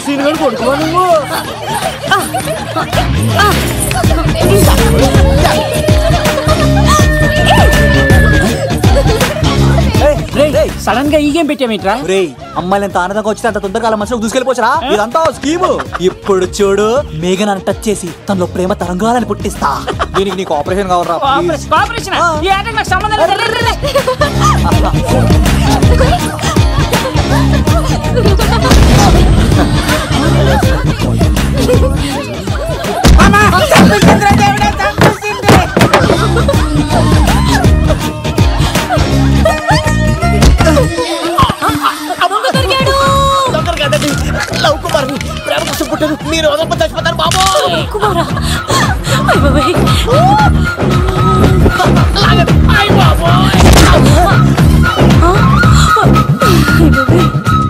Scene కూడా కొడుకువా నువ్వు? Sudden గా ఈ గేమ్ పెట్టామేంట్రా? అమ్మాయిలు ఎంత ఆనందంగా వచ్చితే అంత తొందరగా మనసులో దూసుకెళ్ళిపోవచ్చురా. ఇదంతా స్కీము. ఇప్పుడు చూడు, మేఘనాన్ని టచ్ చేసి తనలో ప్రేమ తరంగాలని పుట్టిస్తా. దీనికి నీకు ఆపరేషన్ కావాలరా? సంబంధం లవ్ కుమార్ ప్రేమ కోసం పుట్టారు. మీరు వదలప చచ్చిపోతారు బాబు.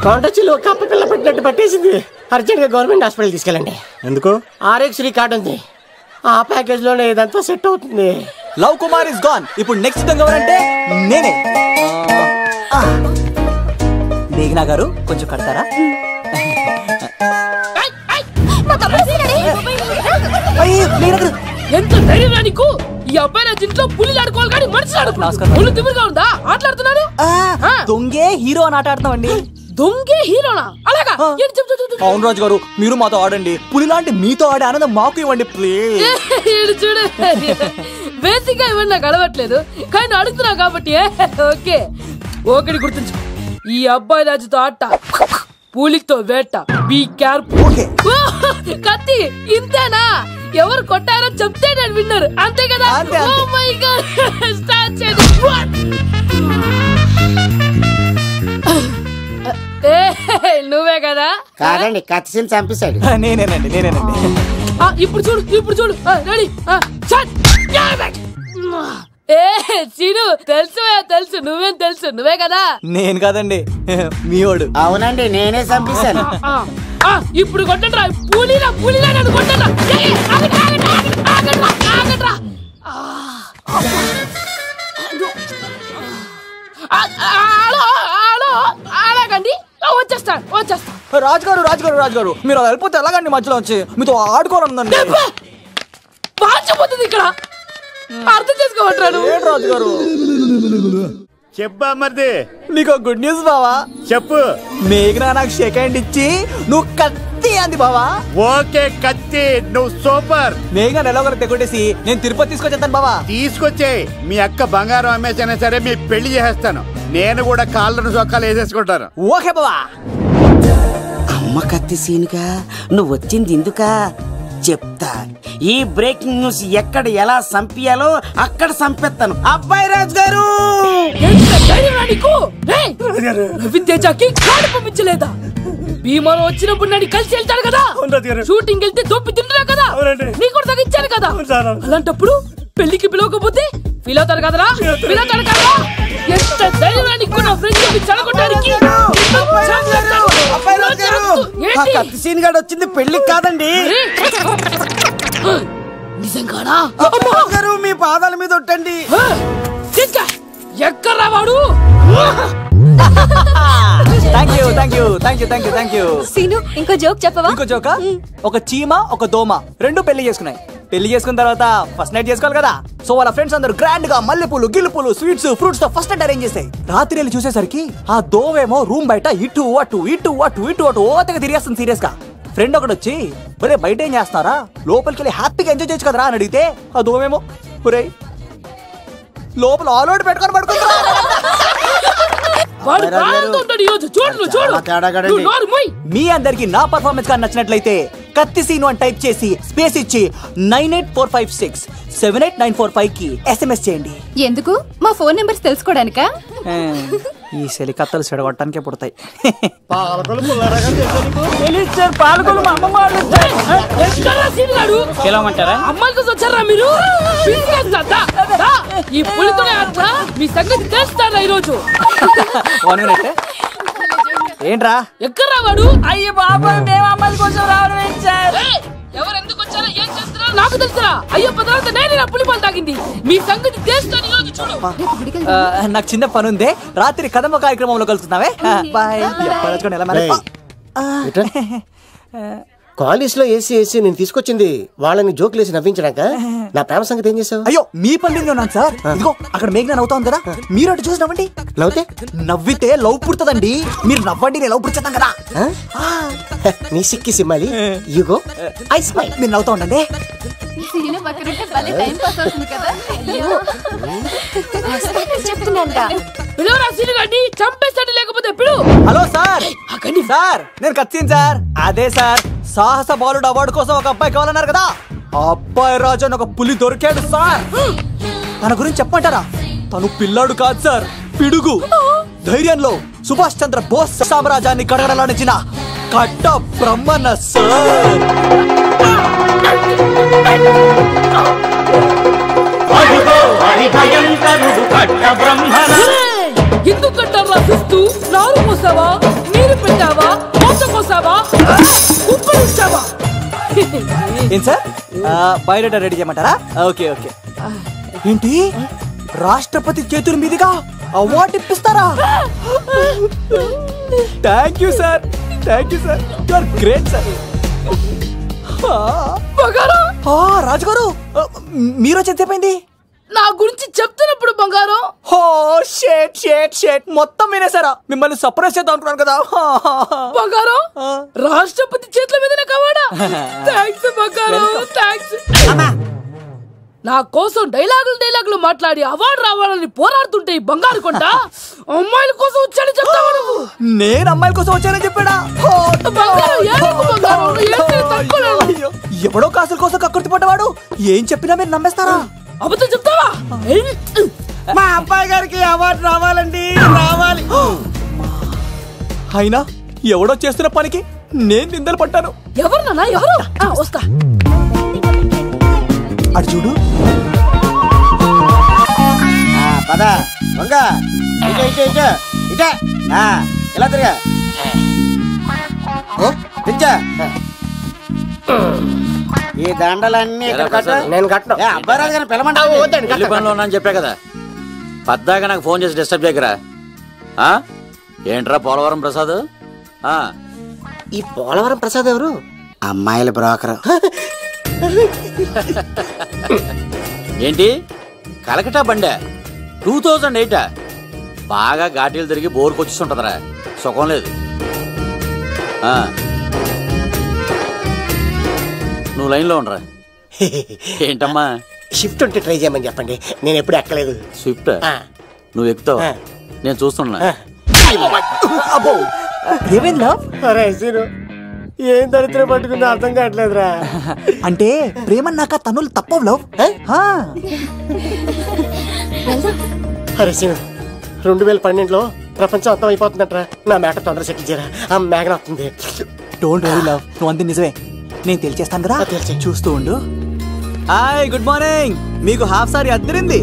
కొండచిలో కప్ప పిల్ల పట్టినట్టు పట్టేసింది. అర్జెంట్ గా గవర్నమెంట్ హాస్పిటల్ తీసుకెళ్ళండి. ఎందుకు? ఆర్ఎక్స్ కార్డ్ ఉంది, ఆ ప్యాకేజ్ లోనే ఇదంతా సెట్ అవుతుంది. Love Kumar is gone. ఇప్పుడు నెక్స్ట్ ఎవరంటే నేనే. మేఘనా గారు కొంచెం కడతారా? ఎంత ధైర్యం నీకు? ఈ అబ్బాయి నా ఇంట్లో పులిలు ఆడుకోవాలి కానీ మనుషులు ఆడుకున్నాడు. పులి తిమ్మిరిగా ఉందా? ఆటలాడుతున్నాడు. దొంగే హీరో అని ఆట ఆడతామండి. దొంగే హీరోనా? అలాగా? అవును రాజు గారు, మీరు మాతో ఆడండి. పులి లాంటి మీతో ఆడే ఆనందం మాకు ఇవ్వండి ప్లీజ్. చూడు, బేసిక్ గా ఇవన్నీ నాకు అలవట్లేదు కానీ అడుగుతున్నా కాబట్టి ఓకే. ఒకటి గుర్తుంచు, ఈ అబ్బాయి రాజుతో ఆట, పూలితో వేట. Be careful. కత్తి ఇంతేనా? ఎవరు కొట్టారో చెప్తే నేను విన్నారు, అంతే కదా? ఓ మై గాడ్, స్టార్ట్ చేయండి. నువ్వే కదా? కాదండి, కత్తిని చంపేశాడు. నేనేనండి. ఇప్పుడు చూడు, ఇప్పుడు చూడు. రెడీ? సీను, తెలుసు. నువ్వేం తెలుసు? నువ్వే కదా? నేను కాదండి, మీవాడు. అవునండి, నేనే చంపేశాను. ఇప్పుడు కొట్టండి. పులిలా నన్ను కొట్టండి. అలాగండి, వచ్చేస్తా. రాజుగారు మీరు వెళ్ళిపోతే ఎలాగండి? మధ్యలో వచ్చి మీతో ఆడుకోవాలండి. బాగుపోతుంది ఇక్కడ, అర్థం చేసుకోమంటాడు. రాజుగారు చెప్పా మరిది, నీకు గుడ్ న్యూస్ బావా. చెప్పు. మేఘనా నాకు సెకండ్ ఇచ్చి నువ్వు కత్తి అంది బావా. ఓకే కత్తి, నువ్వు సూపర్. మేఘనా ఎలా ఒకరు తెగొట్టేసి నేను తిరుపతి తీసుకొచ్చేస్తాను బావా. తీసుకొచ్చే. మీ అక్క బంగారం అమ్మేసైనా సరే మీ పెళ్లి చేసేస్తాను. నేను కూడా కాళ్ళను చొక్కాలు వేసేసుకుంటాను. ఓకే బావా. అమ్మ కత్తి సీనుగా నువ్వు వచ్చింది ఎందుకా చెప్తా. ఈ బ్రేకింగ్ న్యూస్ ఎక్కడ ఎలా సంపియాలో అక్కడ సంపెత్తాను. అబ్బాయి రాజు గారు, పంపించలేదా? భీమాలో వచ్చినప్పుడు నన్ను కలిసి వెళ్తాడు కదా, షూటింగ్ వెళ్తే దొప్పి తింటున్నా కదా, నీకు కూడా తగ్గించాను కదా. అలాంటప్పుడు పెళ్లికి పిలవకపోతే ఫీల్ అవుతారు కదరా? ఎంత ధైర్యం నీకు నా ఫ్రెండ్ చెడగొట్టడానికి? కత్తి సీన్ గాడు వచ్చింది పెళ్లికి కాదండి. నిజంగానా? గారు మీ పాదాల మీద ఒట్టండి. ఎక్కడ్రా వాడు? Thank you. సీను, ఇంకో జోక్ చెప్పవా? ఇంకో జోకా? ఒక చీమ ఒక దోమ రెండు పెళ్లి చేసుకున్నాయి. పెళ్లి చేసుకున్న తర్వాత ఫస్ట్ నైట్ చేసుకోవాలి కదా. సో వాళ్ళ ఫ్రెండ్స్ అందరూ గ్రాండ్ గా మల్లెపూలు, గిల్లుపూలు, స్వీట్స్, ఫ్రూట్స్ తో ఫస్ట్ నైట్ అరేంజ్ చేసాయి. రాత్రి వెళ్ళి చూసేసరికి ఆ దోవేమో రూమ్ బయట ఇటు అటు ఓతగా తిరిగేస్తుంది సీరియస్ గా. ఫ్రెండ్ ఒకటి వచ్చి, ఒరే బయట ఏం చేస్తున్నారా, లోపలికి వెళ్ళి హ్యాపీగా ఎంజాయ్ చేయొచ్చు కదరా అని అడిగితే ఆ దోవేమో, ఒరే లోపల ఆల్ అవుట్ పెట్టుకొని పడుకుంటా. మీ అందరికి నా పర్ఫార్మెన్స్ గా నచ్చినట్లయితే కత్తి సీను అని టైప్ చేసి స్పేస్ ఇచ్చి 9845678945 కి SMS చేయండి. ఎందుకు? మా ఫోన్ నెంబర్స్ తెలుసుకోవడానికా? ఈ సెలికత్తలు చెడగొట్టడానికే పుడతాయి. అమ్మాయికి వచ్చారా మీరు? ఈ పులితోనే అట్లా మీ సంగతి తెలుస్తారా ఈరోజు? ఏంట్రా ఎక్కడ వాడు? అయ్యో బాబా, మేము అమ్మాయి కోసం రావడం సార్. ఎవరు ఎందుకు వచ్చారో ఏం చేస్తున్నారో నాకు తెలుసురా. అయ్యో తర్వాత నేనే నా పులిపాలు తాగింది. మీ సంగతి తెలుస్తాను ఈరోజు. చూడు, నాకు చిన్న పని ఉంది, రాత్రి కదమ్మ కార్యక్రమంలో కలుస్తున్నావే. బాయ్. కాలేజ్ లో ఏసీ నేను తీసుకొచ్చింది వాళ్ళని జోకులు వేసి నవ్వించడాక. నా ప్రేమ సంగతి ఏం చేసావు? అయ్యో మీ పని ఉన్నాను సార్. ఇదిగో అక్కడ మేఘన నవ్వుతా ఉంది కదా, మీరు అటు చూసి నవ్వండి. నవ్వుతే నవ్వితే లవ్ పుడుతుందండి. మీరు నవ్వండి, నేను లవ్ పుడిచేద్దాం కదా. నీ సిక్కి సిమ్మాలి యుగో ఐ స్మైల్. మీరు నవ్వుతా ఉండండి. చంపేస్తాడు లేకపోతే ఎప్పుడు. హలో సార్, సార్ నేను కత్తిన్ సార్. అదే సార్, సాహస బాలుడు అవార్డు కోసం ఒక అబ్బాయి కావాలన్నారు కదా, ఆ అబ్బాయి రాజు అని ఒక పులి దొరికాడు సార్. తన గురించి చెప్పమంటారా? తను పిల్లాడు కాదు సార్, పిడుగు. ధైర్యంలో సుభాష్ చంద్ర బోస్ సామ్రాజ్యాన్ని కడగడలాడించిన కట్ట బ్రహ్మన్న సార్. ఎందుకు కట్టారు రాసిస్తూ? నారు పోసావా, నీరు పెట్టావా, మోస కోసావా, ఉప్పరించావా? ఏం సార్, బయోడేటా రెడీ చేయమంటారా? Okay okay. ఏంటి, రాష్ట్రపతి చేతుల మీదుగా అవార్డు ఇప్పిస్తారా? Thank you sir, thank you sir, you are great sir. రాజుగారు మీరు వచ్చి ఎంతసేపైంది? నా గురించి చెప్తున్నప్పుడు బంగారం. షేట్ షేట్ షేట్ మొత్తం వినేసారా? మిమ్మల్ని సర్ప్రైజ్ చేద్దాం అనుకున్నాను కదా. బంగారం, రాష్ట్రపతి చేతుల మీద కావాడా? థ్యాంక్స్ బంగారం, థ్యాంక్స్. నా కోసం డైలాగులు మాట్లాడి అవార్డు రావాలని పోరాడుతుంటే ఈ బంగారు కొండ అమ్మాయిల కోసం వచ్చాడని చెప్తావా నువ్వు? నేను అమ్మాయిల కోసం వచ్చానని చెప్పాడా? ఎవడో కాసుల కోసం కక్కుర్తి పడ్డవాడు ఏం చెప్పినా మీరు నమ్మేస్తారా? అబద్ధం చెప్తావా? మా అబ్బాయి గారికి అవార్డు రావాలండి, రావాలి. అయినా ఎవడో చేస్తున్న పనికి నేను నిందలు పట్టాను. ఎవరు నాన్న, ఎవరు? వస్తా. అటు చూడు. పద దొంగ, ఇలా తిరిగా ఈ దండలన్నీ నేను కట్టను. అబ్బాయి రాజు గారిని పిలమంటావు? పెళ్లి పనిలో ఉన్నా అని చెప్పా కదా, పద్దాగా నాకు ఫోన్ చేసి డిస్టర్బ్ చేయకరా. ఏంట్రా పోలవరం ప్రసాద్? ఈ పోలవరం ప్రసాద్ ఎవరు? అమ్మాయిల బ్రోకర్. ఏంటి కలకటా బండే 2008? బాగా ఘాటీలు తిరిగి బోర్కి వచ్చేస్తుంటదరా, సుఖం లేదు. నువ్వు లైన్లో ఉండరా. ఏంటమ్మా? షిఫ్ట్ ఉంటే ట్రై చేయమని చెప్పండి, నేను ఎప్పుడు ఎక్కలేదు. స్విఫ్ట్ నువ్వు ఎక్కుతావు, నేను చూస్తున్నా. అబ్బో ఏమైందా? ఏం దరిద్రం పట్టుకుందో అర్థం కావట్లేదురా. అంటే ప్రేమన్నాక తనులు తప్పవు లవ్. అరే సీను, 2012లో ప్రపంచం అర్థం అయిపోతుందట్రా. నా మేక తొందర సెటిల్ చేయరా, ఆ మేఘన వస్తుంది. డోంట్ వరీ లవ్, నువ్వు అంది నిజమే, నేను తెలిచేస్తాను కదా. చూస్తూ ఉండు. Hi, good morning. మీకు హాఫ్ సారీ అద్దరింది.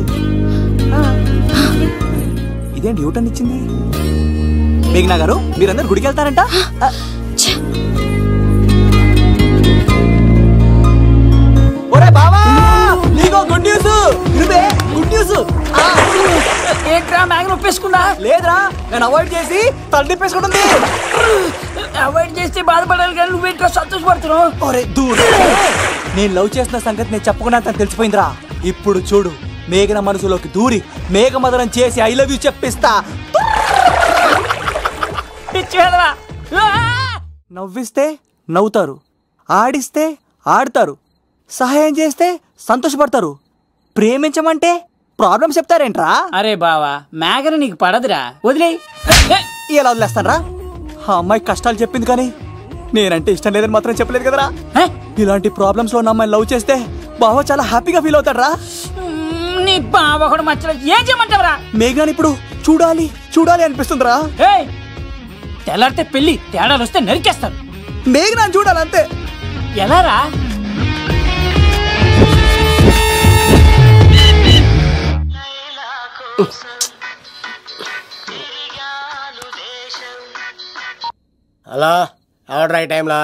ఇదేంటి యూటర్న్ ఇచ్చింది? మేఘనా గారు, మీరందరూ గుడికి వెళ్తారంట. ఒరే బావా, నీకో గుడ్ న్యూస్. Good news. ఏంట్రా మ్యాగ్ నొప్పేసుకున్నా? లేదురా, నేను అవాయిడ్ చేసి తల తిప్పేసుకుంటుంది. అవాయిడ్ చేస్తే బాధపడాలి కానీ నువ్వేంట్రా సంతోషపడుతున్నావు? ఒరే దూర్, నేను లవ్ చేసిన సంగతి నేను చెప్పకుండా తను తెలిసిపోయిందిరా. ఇప్పుడు చూడు, మేఘన మనసులోకి దూరి మేఘమదనం చేసి ఐ లవ్ యూ చెప్పిస్తా. నవ్విస్తే నవ్వుతారు, ఆడిస్తే ఆడతారు, సహాయం చేస్తే సంతోషపడతారు, ప్రేమించమంటే ప్రాబ్లం చెప్తారేంట్రా? అరే బావా, మేఘన నీకు పడదురా, వదిలే. ఎలా వదిలేస్తానరా? ఆ అమ్మాయి కష్టాలు చెప్పింది కానీ నేనంటే ఇష్టం లేదని మాత్రం చెప్పలేదు కదరా. ఇలాంటి ప్రాబ్లమ్స్ లో ఉన్న అమ్మాయిని లవ్ చేస్తే బావ చాలా హ్యాపీగా ఫీల్ అవుతాడరా. నీ బావ కూడా మచ్చలేదు, ఏం చేయమంటావరా? మేఘాని ఇప్పుడు చూడాలి చూడాలి అనిపిస్తుందిరా. తెల్లారితే పెళ్లి, తేడాలు వస్తే నరికేస్తాను. మేఘనా చూడాలంతే. ఎలా రా? హలో, ఆర్డర్ అయ్యే టైంలా.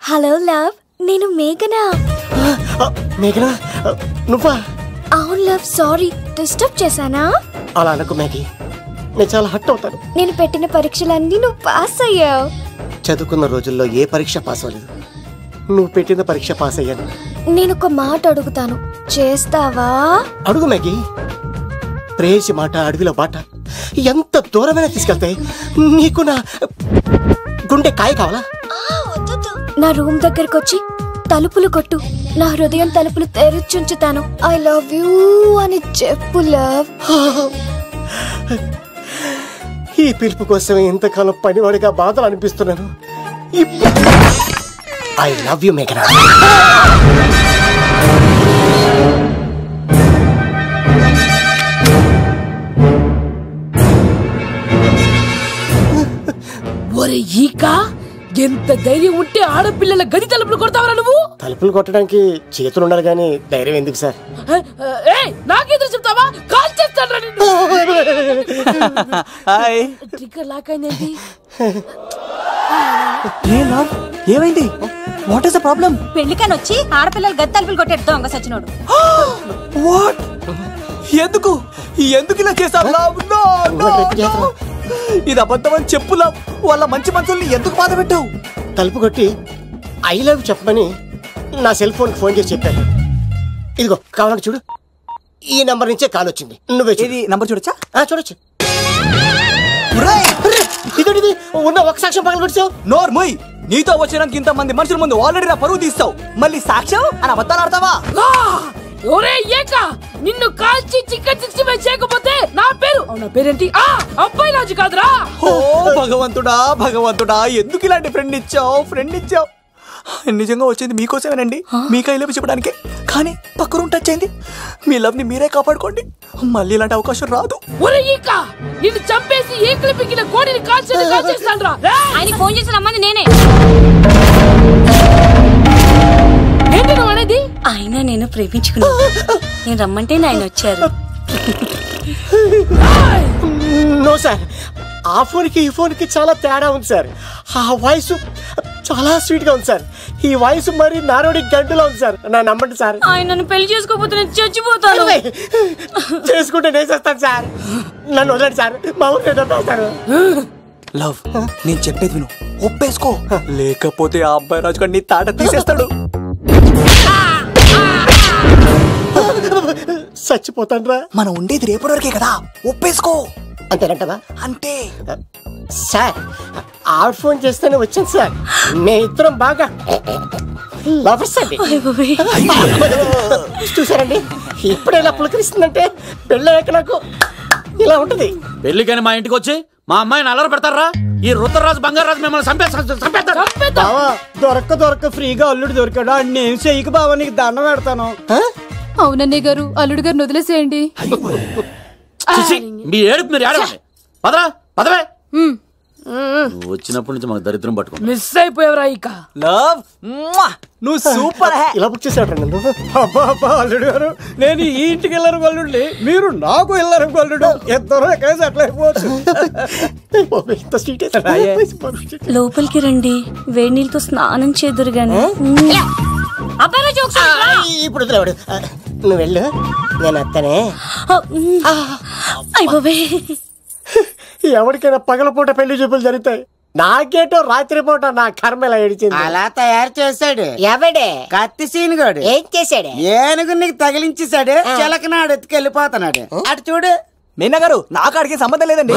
హలో లవ్, నేను మేఘనా. మేఘనా నువ్వా? అవును లవ్, సారీ డిస్టర్బ్ చేశానా? అలా అనకు మేఘి, నేను చాలా హర్ట్ అవుతాను. నేను పెట్టిన పరీక్షలన్నీ నువ్వు పాస్ అయ్యావు. చదువుకున్న రోజుల్లో ఏ పరీక్ష పాస్ అవ్వలేదు. నువ్వు పెట్టిన పరీక్ష పాస్ అయ్యాను. నేను ఒక మాట అడుగుతాను, చేస్తావా? అడుగు మ్యాగీ. ప్రేయసి మాట అడవిలో బాట ఎంత దూరమైనా తీసుకెళ్తాయి. నీకు నా గుండె కాయ కావాలా? నా రూమ్ దగ్గరకు వచ్చి తలుపులు కొట్టు, నా హృదయం తలుపులు తెరిచుంచుతాను. ఐ లవ్ యూ అని చెప్పు లవ్. ఈ పిలుపు కోసం ఇంతకాలం పనివాడిగా బాధలు అనిపిస్తున్నాను. ఐ లవ్ యూ మేఘనా. ఒరే ఈక, ఎంత ధైర్యం ఉంటే ఆడపిల్లల గది తలుపులు కొడతావరా నువ్వు? తలుపులు కొట్టడానికి చేతులు ఉండాలి కానీ ధైర్యం ఎందుకు సార్? నాకెదురు చెప్తావా? కాల్ చేస్తాను నిన్ను. ట్రిగ్గర్ లాక్ అయిందేంటి? ఏమైంది? What is the problem? పెళ్లికని వచ్చి ఆడపిల్లలు గది తలుపులు కొట్టాడు దొంగ సచ్చినోడు. వాట్? ఎందుకు ఇలా చేసావు? ఇది అబద్ధమని చెప్పులా. వాళ్ళ మంచి మనుషుల్ని ఎందుకు బాధ పెట్టావు? తలుపు కొట్టి ఐ లవ్ చెప్పమని నా సెల్ ఫోన్ ఫోన్ చేసి చెప్పాను. ఇదిగో కావాలంటే చూడు, ఈ నంబర్ నుంచే కాల్ వచ్చింది. నువ్వే ఇది నంబర్ చూడొచ్చా? చూడొచ్చు. ఇది ఉన్న ఒక సాక్ష్యం పగల పెట్టావు. నోర్ ముయ్. నీతో వచ్చినాక ఇంత మంది మనుషుల ముందు ఆల్రెడీ నా పరువు తీస్తావు, మళ్ళీ సాక్ష్యం అని అబద్ధాలు ఆడతావా? ఒరే ఏక, నిన్ను కాల్చి చికెన్ 65 చేయకపోతే నా పేరేంటి? అబ్బాయి రాజు కాదురా. ఓ భగవంతుడా, ఎందుకు ఇలాంటి ఫ్రెండ్ ఇచ్చావు? నిజంగా వచ్చింది మీకోసమేనండి, మీకు ఐ లవ్ చెప్పడానికే. కానీ పక్క రూమ్ టచ్ అయింది. మీ లవ్ ని మీరే కాపాడుకోండి, మళ్ళీ ఇలాంటి అవకాశం రాదు. ఒరే ఈక, నిన్ను చంపేసి ఏకలు పిగిన కోడిని కాల్చేస్తానురా. ఆయన ఫోన్ చేసి రమ్మని నేనే. ఏంటి నువ్వు అనేది? ఆయన నేను ప్రేమించుకున్నాను. నేను రమ్మంటే ఆయన వచ్చారు. నో సార్, ఆ ఫోన్కి ఈ ఫోన్కి చాలా తేడా ఉంది సార్. ఆ వాయిస్ చాలా స్వీట్ గా ఉంది సార్. ఈ వాయిస్ మరి నారోడి గంటలో ఉంది సార్. నా నమ్మండి సార్. ఆయన నన్ను పెళ్లి చేసుకోకపోతే నేను చచ్చిపోతాను. చేసుకుంటే నేను చేస్తాను సార్. నన్ను వదలండి సార్, మా ఊరు సార్. లవ్, నేను చెప్పేది విను, ఒప్పేసుకో. లేకపోతే ఆ అబ్బాయి రాజు గారు నీ తాట తీసేస్తాడు. చచ్చిపోతాను రా. మనం ఉండేది రేపటి వరకే కదా, ఒప్పేసుకో. అంతేనంటవా? అంతే సార్. ఆవిడ ఫోన్ చేస్తేనే వచ్చాను సార్. మే ఇద్దరం బాగా లవర్స్ అండి. చూసారండి, ఇప్పుడు ఇలా పులకరిస్తుందంటే పెళ్ళయ్యాక నాకు ఇలా ఉంటది. పెళ్లికని మా ఇంటికి వచ్చి మా అమ్మాయిని అల్లరి పెడతారా? ఈ రుద్రరాజు బంగారాజు మిమ్మల్ని చంపేస్తారు. బావా, దొరక్క ఫ్రీగా అల్లుడు దొరికాడు. నేను చెయ్యికి బావా, నీకు దండం పెడతాను. అవునన్నయ్య గారు, అల్లుడు గారిని వదిలేసేయండి. మీ ఏడుపు మీరు ఏడవండి. పదవే. వచ్చినప్పటి నుంచి మాకు దరిద్రం పట్టుకో. మిస్ అయిపోయావురా ఈక. లవ్, నువ్వు సూపర్. ఇలా బుక్ చేసాడు నన్ను. అబ్బా అల్లుడు గారు, నేను ఈ ఇంటికి వెళ్ళరు అల్లుడిని, మీరు నాకు వెళ్ళరు అల్లుడు. ఇద్దరు ఎక్కడైతే అట్లా అయిపోవచ్చు. లోపలికి రండి, వేడి నీళ్ళతో స్నానం చేదురు గాని. ఇప్పుడు వదిలేవాడు. నువ్వు వెళ్ళు, నేను అత్తనే. అయిపోవే. ఎవరికైనా పగలపూట పెళ్లి చూపులు జరుగుతాయి, నాకేటో రాత్రి పూట నా కర్మ ఇలా ఏడిచింది. అలా తయారు చేశాడు. ఎవడే? కత్తి సీనుగాడు. ఏం చేశాడు? ఏనుగు నీకు తగిలించేశాడు. చిలకనాడు ఎత్తుకెళ్ళిపోతున్నాడు. అటు చూడు. మీనా గారు, నాకు అడిగే సంబంధం లేదండి.